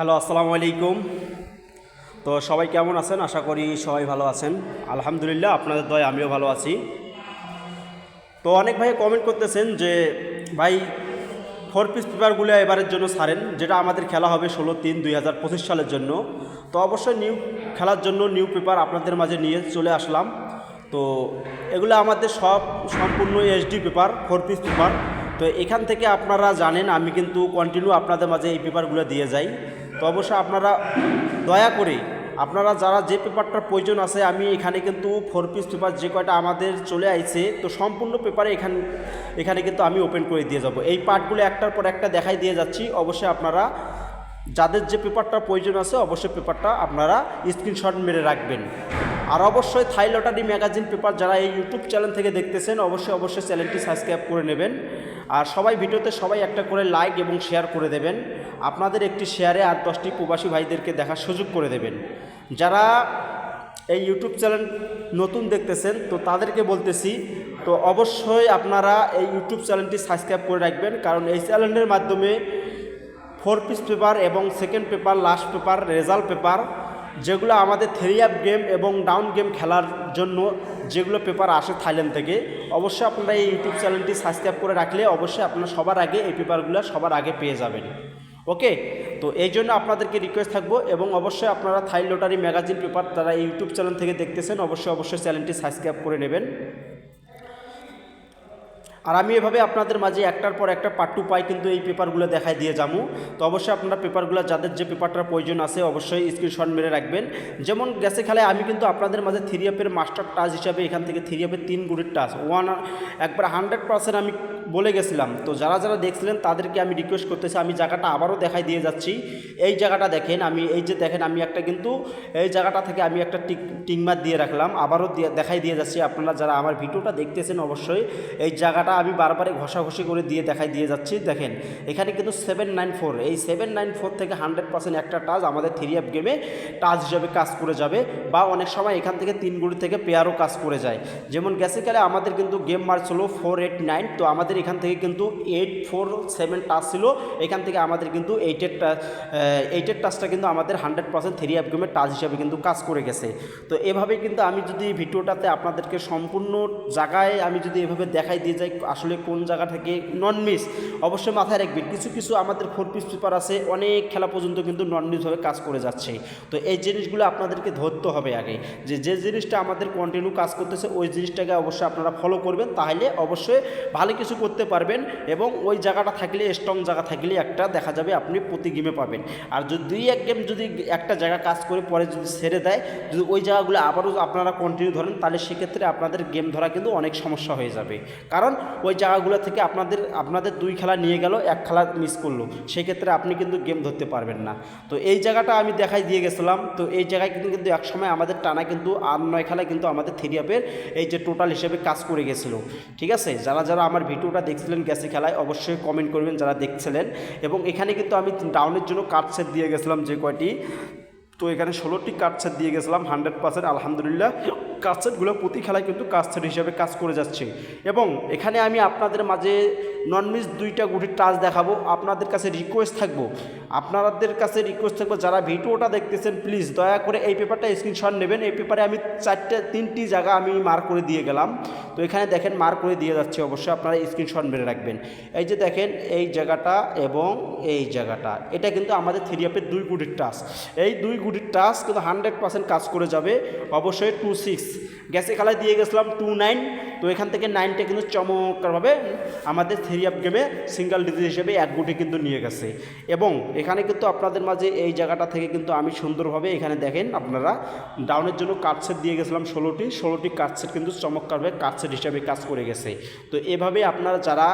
Hello, আসসালামু আলাইকুম। তো সবাই কেমন আছেন? আশা করি সবাই ভালো আছেন। আলহামদুলিল্লাহ, আপনাদের দয়ায় আমিও ভালো আছি। তো অনেক ভাই কমেন্ট করতেছেন যে ভাই 4 পিস পেপারগুলো এবারের জন্য ছাড়েন, যেটা আমাদের খেলা হবে 16/3/2025 সালের জন্য। তো অবশ্যই নিউ খেলার জন্য নিউ পেপার আপনাদের মাঝে নিয়ে চলে আসলাম। তো এগুলো আমাদের সম্পূর্ণ এইচডি পেপার, 4 পিস পেপার। তো এখান থেকে আপনারা জানেন আমি কিন্তু কন্টিনিউ আপনাদের মাঝে এই পেপারগুলো দিয়ে যাই। তো অবশ্যই আপনারা দয়া করে আপনারা যারা যে পেপারটার প্রয়োজন আছে, আমি এখানে কিন্তু 4 পিস পেপার যে কয়টা আমাদের চলে আইছে, তো সম্পূর্ণ পেপারে এখানে কিন্তু আমি ওপেন করে দিয়ে যাব। এই পার্টগুলো একটার পর একটা দেখাই দিয়ে যাচ্ছি। অবশ্যই আপনারা যাদের যে পেপারটা প্রয়োজন আছে অবশ্যই পেপারটা আপনারা স্ক্রিনশট মেরে রাখবেন। আর অবশ্যই থাই লটারি ম্যাগাজিন পেপার যারা এই ইউটিউব চ্যানেল থেকে দেখতেছেন অবশ্যই চ্যানেলটি সাবস্ক্রাইব করে নেবেন। আর সবাই ভিডিওতে সবাই একটা করে লাইক এবং শেয়ার করে দেবেন। আপনাদের একটি শেয়ারে আর 10টি প্রবাসী ভাইদেরকে দেখার সুযোগ করে দেবেন। যারা এই ইউটিউব চ্যানেল নতুন দেখতেছেন তো তাদেরকে বলতেছি, তো অবশ্যই আপনারা এই ইউটিউব চ্যানেলটি সাবস্ক্রাইব করে রাখবেন, কারণ এই চ্যানেলের মাধ্যমে 4 পিস পেপার এবং second paper, last paper, result paper, যেগুলো আমাদের 3 আপ গেম এবং ডাউন গেম খেলার জন্য যেগুলো পেপার আসে থাইল্যান্ড থেকে, অবশ্যই আপনারা এই ইউটিউব চ্যানেলটি সাবস্ক্রাইব করে রাখলে অবশ্যই আপনারা সবার আগে এই পেপারগুলো সবার আগে পেয়ে যাবেন। ওকে, তো এই জন্য আপনাদেরকে রিকোয়েস্ট থাকবো, এবং অবশ্যই আপনারা থাই লটারি ম্যাগাজিন পেপার তারা এই ইউটিউব চ্যানেল থেকে দেখতেছেন অবশ্যই চ্যানেলটি সাবস্ক্রাইব করে নেবেন। আর আমি এভাবে আপনাদের মাঝে একটার পর একটা পার্ট টু পাই কিন্তু এই পেপারগুলো দেখাই দিয়ে যাবো। তো অবশ্যই আপনারা পেপারগুলো যাদের যে পেপারটার প্রয়োজন আছে অবশ্যই স্ক্রিনশট মেরে রাখবেন। যেমন গেছে খেলায় আমি কিন্তু আপনাদের মাঝে 3 আপের মাস্টার টাচ হিসাবে এখান থেকে 3 আপের 3 গুড়ির টাচ একবার 100% আমি বলে গেছিলাম। তো যারা দেখছিলেন তাদেরকে আমি রিকোয়েস্ট করতেছি, আমি জায়গাটা আবারও দেখাই দিয়ে যাচ্ছি। এই জায়গাটা দেখেন, আমি একটা কিন্তু এই জায়গাটা থেকে আমি একটা টিকমার দিয়ে রাখলাম, আবারও দেখাই দিয়ে যাচ্ছি। আপনারা যারা আমার ভিডিওটা দেখতেছেন অবশ্যই এই জায়গাটা আমি বারবারে ঘষাঘষি করে দেখাই দিয়ে যাচ্ছি। দেখেন এখানে কিন্তু 794, এই 794 থেকে 100% একটা টাচ আমাদের 3 আপ গেমে টাচ হিসাবে কাজ করে যাবে, বা অনেক সময় এখান থেকে 3 গুড়ি থেকে পেয়ারও কাজ করে যায়। যেমন গেসিক্যালে আমাদের কিন্তু গেম মার্চ হলো 489, তো আমাদের এখান থেকে কিন্তু 847 টাচ ছিল, এখান থেকে আমাদের কিন্তু 8-এর টাচটা কিন্তু আমাদের 100% 3 আপ গেমের টাচ হিসাবে কিন্তু কাজ করে গেছে। তো এভাবে কিন্তু আমি যদি ভিডিওটাতে আপনাদেরকে সম্পূর্ণ জায়গায় আমি যদি এভাবে দেখাই দিয়ে যাই আসলে কোন জায়গা থেকে নন মিস, অবশ্যই মাথায় রাখবেন কিছু আমাদের 4 পিস পেপার আছে অনেক খেলা পর্যন্ত কিন্তু নন মিসভাবে কাজ করে যাচ্ছে। তো এই জিনিসগুলো আপনাদেরকে ধরতে হবে আগে, যে জিনিসটা আমাদের কন্টিনিউ কাজ করতেছে ওই জিনিসটাকে অবশ্যই আপনারা ফলো করবেন, তাহলে অবশ্যই ভালো কিছু করতে পারবেন। এবং ওই জায়গাটা থাকলে, স্ট্রং জায়গা থাকলে একটা দেখা যাবে আপনি প্রতি গেমে পাবেন। আর যদি 2-1 গেম যদি একটা জায়গা কাজ করে পরে যদি ছেড়ে দেয়, যদি ওই জায়গাগুলো আবারও আপনারা কন্টিনিউ ধরেন, তাহলে সেক্ষেত্রে আপনাদের গেম ধরা কিন্তু অনেক সমস্যা হয়ে যাবে। কারণ ওই জায়গাগুলো থেকে আপনাদের 2 খেলা নিয়ে গেল, 1 খেলা মিস করলো, সেক্ষেত্রে আপনি কিন্তু গেম ধরতে পারবেন না। তো এই জায়গাটা আমি দেখাই দিয়ে গেছিলাম। তো এই জায়গায় কিন্তু এক সময় আমাদের টানা কিন্তু 8-9 খেলা কিন্তু আমাদের 3 আপের এই যে টোটাল হিসেবে কাজ করে গেছিলো। ঠিক আছে, যারা আমার ভিডিওটা দেখছিলেন গেছে খেলায় অবশ্যই কমেন্ট করবেন যারা দেখছিলেন। এবং এখানে কিন্তু আমি ডাউনের জন্য কার্ড সেট দিয়ে গেছিলাম যে কয়টি, তো এখানে 16টি কার্ড সেট দিয়ে গেছিলাম 100%। আলহামদুলিল্লাহ কার্ড সেটগুলো প্রতি খেলায় কিন্তু কার্ড সেট হিসাবে কাজ করে যাচ্ছে। এবং এখানে আমি আপনাদের মাঝে নন মিস 2টা গুটির টাচ দেখাবো। আপনাদের কাছে রিকোয়েস্ট থাকবো যারা ভিডিওটা দেখতেছেন প্লিজ দয়া করে এই পেপারটা স্ক্রিনশট নেবেন। এই পেপারে আমি 3টি জায়গা আমি মার্ক করে দিয়ে গেলাম। তো এখানে দেখেন মার্ক করে দিয়ে যাচ্ছে, অবশ্যই আপনারা স্ক্রিনশট মেরে রাখবেন। এই যে দেখেন এই জায়গাটা এবং এই জায়গাটা, এটা কিন্তু আমাদের 3 আপের 2 গুটির টাচ। এই 2 গুটির টাচ কিন্তু 100% কাজ করে যাবে। অবশ্যই 26 গ্যাসে খেলায় দিয়ে গেছিলাম 29, তো এখান থেকে 9টা কিন্তু চমৎকারভাবে আমাদের 3 আপ গেমে সিঙ্গেল ডিজিট হিসেবে 1 গুটি কিন্তু নিয়ে গেছে। এবং এখানে কিন্তু আপনাদের মাঝে এই জায়গাটা থেকে কিন্তু আমি সুন্দরভাবে এখানে দেখেন আপনারা ডাউনের জন্য কার্ড সেট দিয়ে গেছিলাম 16টি কার্ড সেট কিন্তু চমৎকারভাবে কার্ড সেট হিসাবে কাজ করে গেছে। তো এভাবে আপনারা যারা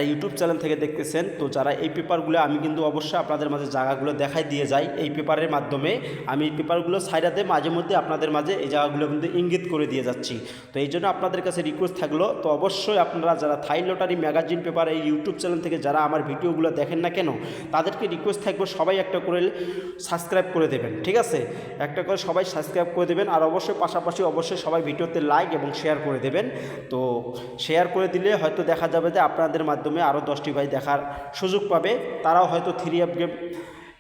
ইউটিউব চ্যানেল থেকে দেখতেছেন, তো যারা এই পেপারগুলো আমি কিন্তু অবশ্যই আপনাদের মাঝে জায়গাগুলো দেখাই দিয়ে যাই। এই পেপারের মাধ্যমে আমি এই পেপারগুলো সাইডাতে মাঝে মধ্যে আপনাদের মাঝে এই জায়গাগুলো কিন্তু ইঙ্গিত করে দিয়ে যাচ্ছি। তো এই জন্য আপনাদের কাছে রিকোয়েস্ট থাকলো, তো অবশ্যই আপনারা যারা থাই লটারি ম্যাগাজিন পেপার এই ইউটিউব চ্যানেল থেকে যারা আমার ভিডিওগুলো দেখেন না কেন, তাদেরকে রিকোয়েস্ট থাকবো সবাই একটা করে সাবস্ক্রাইব করে দেবেন। ঠিক আছে, একটা করে সবাই সাবস্ক্রাইব করে দেবেন। আর পাশাপাশি অবশ্যই সবাই ভিডিওতে লাইক এবং শেয়ার করে দেবেন। তো শেয়ার করে দিলে হয়তো দেখা যাবে যে আপনাদের মাধ্যমে আরও 10টি ভাই দেখার সুযোগ পাবে, তারাও হয়তো 3 আপ গেম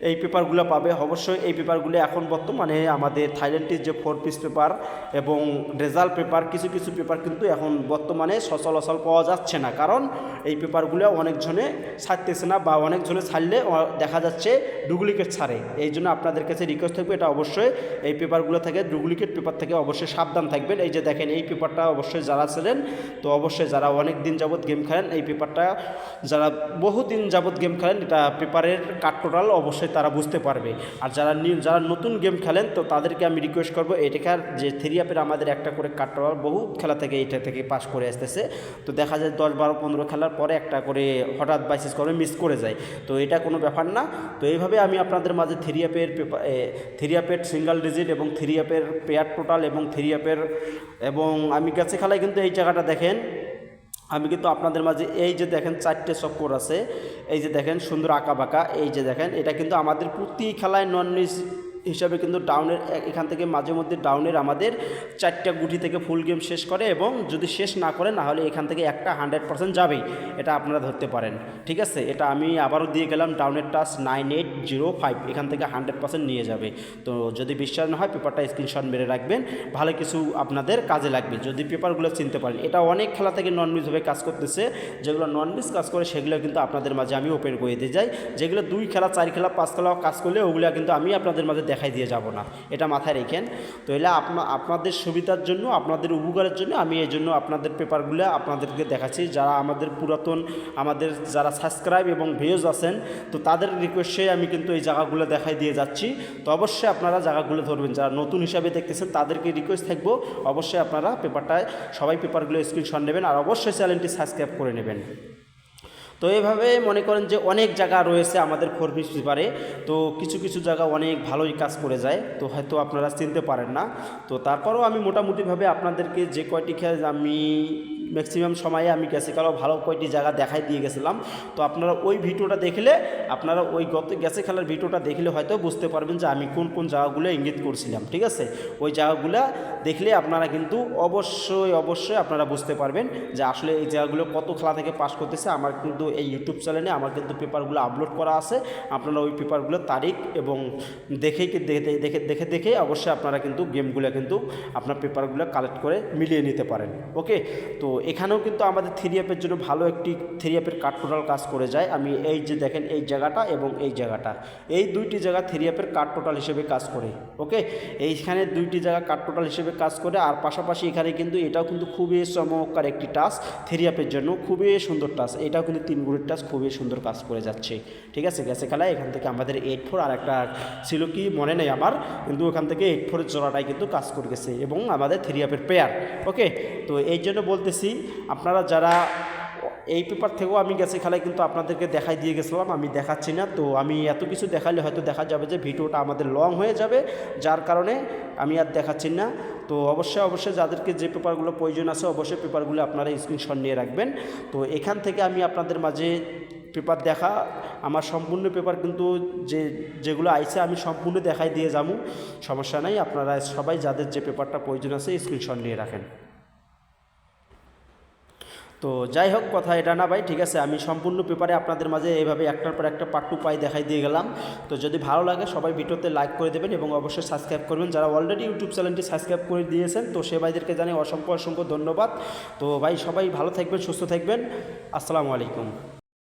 এই পেপারগুলো পাবে। অবশ্যই এই পেপারগুলো এখন বর্তমানে আমাদের থাইল্যান্ডের যে 4 পিস পেপার এবং রেজাল্ট পেপার, কিছু কিছু পেপার কিন্তু এখন বর্তমানে সচরাচর পাওয়া যাচ্ছে না, কারণ এই পেপারগুলো অনেকজনে ছাড়তেছে না, বা অনেকজনে ছাড়লে দেখা যাচ্ছে ডুপ্লিকেট ছাড়ে। এই জন্য আপনাদের কাছে রিকোয়েস্ট থাকবে, এটা অবশ্যই এই পেপারগুলো থেকে, ডুপ্লিকেট পেপার থেকে অবশ্যই সাবধান থাকবেন। এই যে দেখেন এই পেপারটা অবশ্যই যারা ছিলেন, তো অবশ্যই যারা অনেক দিন যাবৎ গেম খেলেন, এই পেপারটা যারা বহুদিন যাবৎ গেম খেলেন, এটা পেপারের কাট টোটাল অবশ্যই তারা বুঝতে পারবে। আর যারা নতুন গেম খেলেন, তো তাদেরকে আমি রিকোয়েস্ট করবো, এটাকার যে 3 অ্যাপের আমাদের একটা করে কাট টোটাল বহু খেলা থেকে এটা থেকে পাস করে আসতেছে। তো দেখা যায় 10, 12, 15 খেলার পরে একটা করে হঠাৎ বাইসেস করে মিস করে যায়, তো এটা কোনো ব্যাপার না। তো এইভাবে আমি আপনাদের মাঝে 3 অ্যাপের পেপার, 3 অ্যাপের সিঙ্গেল ডিজিট এবং 3 অ্যাপের পেয়ার টোটাল এবং 3 অ্যাপের, এবং আমি গেছে খেলায় কিন্তু এই জায়গাটা দেখেন, আমি কিন্তু আপনাদের মাঝে এই যে দেখেন 4টে চক্কর আছে, এই যে দেখেন সুন্দর আঁকা বাঁকা, এই যে দেখেন এটা কিন্তু আমাদের প্রতি খেলায় নন নিজ হিসাবে কিন্তু ডাউনের, এখান থেকে মাঝে মধ্যে ডাউনের আমাদের 4টা গুটি থেকে ফুল গেম শেষ করে, এবং যদি শেষ না করে না হলে এখান থেকে একটা 100% যাবেই, এটা আপনারা ধরতে পারেন। ঠিক আছে, এটা আমি আবারও দিয়ে গেলাম, ডাউনের টাচ 9805, এখান থেকে 100% নিয়ে যাবে। তো যদি বিশ্বাস না হয় পেপারটা স্ক্রিনশট মেরে রাখবেন, ভালো কিছু আপনাদের কাজে লাগবে যদি পেপারগুলো চিনতে পারেন। এটা অনেক খেলা থেকে নন মিসভাবে কাজ করতেছে, যেগুলো নন মিস কাজ করে সেগুলো কিন্তু আপনাদের মাঝে আমি ওপেন করে দিয়ে যাই। যেগুলো 2 খেলা 4 খেলা 5 খেলা কাজ করলে ওগুলো কিন্তু আমি আপনাদের মাঝে দেখাই দিয়ে যাব না, এটা মাথায় রেখেন। তো এলা আপনাদের সুবিধার জন্য, আপনাদের উপকারের জন্য আমি এই জন্য আপনাদের পেপারগুলো আপনাদেরকে দেখাচ্ছি। যারা আমাদের পুরাতন, আমাদের যারা সাবস্ক্রাইব এবং ভিউজ আছেন, তো তাদের রিকোয়েস্টে আমি কিন্তু এই জায়গাগুলো দেখাই দিয়ে যাচ্ছি। তো অবশ্যই আপনারা জায়গাগুলো ধরবেন, যারা নতুন হিসাবে দেখতেছেন তাদেরকে রিকোয়েস্ট থাকবো, অবশ্যই আপনারা পেপারটায় সবাই পেপারগুলো স্ক্রিনশট নেবেন, আর অবশ্যই চ্যানেলটি সাবস্ক্রাইব করে নেবেন। তো এইভাবে মনে করেন যে অনেক জায়গা রয়েছে আমাদের 4 পিস পেপারে, তো কিছু কিছু জায়গা অনেক ভালোই কাজ করে যায়, তো হয়তো আপনারা চিনতে পারেন না। তো তারপরেও আমি মোটামুটিভাবে আপনাদেরকে যে কয়টি আমি ম্যাক্সিমাম সময়ে আমি গেছে খেলা ভালো কয়টি জায়গা দেখাই দিয়ে গেছিলাম। তো আপনারা ওই ভিডিওটা দেখলে, আপনারা ওই গেছে খেলার ভিডিওটা দেখলে হয়তো বুঝতে পারবেন যে আমি কোন কোন জায়গাগুলো ইঙ্গিত করছিলাম। ঠিক আছে, ওই জায়গাগুলো দেখলে আপনারা কিন্তু অবশ্যই আপনারা বুঝতে পারবেন যে আসলে এই জায়গাগুলো কত খেলা থেকে পাস করতেছে। আমার কিন্তু এই ইউটিউব চ্যানেলে আমার কিন্তু পেপারগুলো আপলোড করা আছে, আপনারা ওই পেপারগুলোর তারিখ এবং দেখে অবশ্যই আপনারা কিন্তু গেমগুলো কিন্তু আপনার পেপারগুলো কালেক্ট করে মিলিয়ে নিতে পারেন। ওকে, তো এখানেও কিন্তু আমাদের 3 অ্যাপের জন্য ভালো একটি 3 অ্যাপের কাট টোটাল কাজ করে যায়। আমি এই যে দেখেন এই জায়গাটা এবং এই জায়গাটা, এই 2টি জায়গা 3 অ্যাপের কাট টোটাল হিসেবে কাজ করে। ওকে, এইখানে 2টি জায়গা কাট টোটাল হিসেবে কাজ করে, আর পাশাপাশি এখানে কিন্তু এটাও কিন্তু খুবই চমৎকার একটি টাচ 3 অ্যাপের জন্য, খুবই সুন্দর টাচ, এটাও কিন্তু 3 গুণের টাচ, খুবই সুন্দর কাজ করে যাচ্ছে। ঠিক আছে, গেছে খেলায় এখান থেকে আমাদের 8-4 আর একটা ছিল কি মনে নেই আমার, কিন্তু ওখান থেকে 8-4 জোড়াটাই কিন্তু কাজ করে গেছে, এবং আমাদের 3 অ্যাপের পেয়ার। ওকে, তো এই জন্য বলতেছি আপনারা যারা এই পেপার থেকেও আমি গেছে খেলায় কিন্তু আপনাদেরকে দেখাই দিয়ে গেছিলাম, আমি দেখাচ্ছি না। তো আমি এত কিছু দেখালে হয়তো দেখা যাবে যে ভিডিওটা আমাদের লং হয়ে যাবে, যার কারণে আমি আর দেখাচ্ছি না। তো অবশ্যই যাদেরকে যে পেপারগুলো প্রয়োজন আছে অবশ্যই পেপারগুলো আপনারা স্ক্রিনশট নিয়ে রাখবেন। তো এখান থেকে আমি আপনাদের মাঝে পেপার দেখা, আমার সম্পূর্ণ পেপার কিন্তু যেগুলো আইছে আমি সম্পূর্ণ দেখাই দিয়ে যাবো, সমস্যা নাই। আপনারা সবাই যাদের যে পেপারটা প্রয়োজন আছে স্ক্রিনশট নিয়ে রাখেন। তো যাই হোক, কথা এটা না ভাই, ঠিক আছে, আমি সম্পূর্ণ পেপারে আপনাদের মাঝে এইভাবে একটার পর একটা পার্ট টু পাই দেখাই দিয়ে গেলাম। তো যদি ভালো লাগে সবাই ভিডিওতে লাইক করে দেবেন এবং অবশ্যই সাবস্ক্রাইব করবেন। যারা অলরেডি ইউটিউব চ্যানেলটি সাবস্ক্রাইব করে দিয়েছেন, তো সে ভাইদেরকে জানাই অসংখ্য ধন্যবাদ। তো ভাই সবাই ভালো থাকবেন, সুস্থ থাকবেন, আসসালামু আলাইকুম।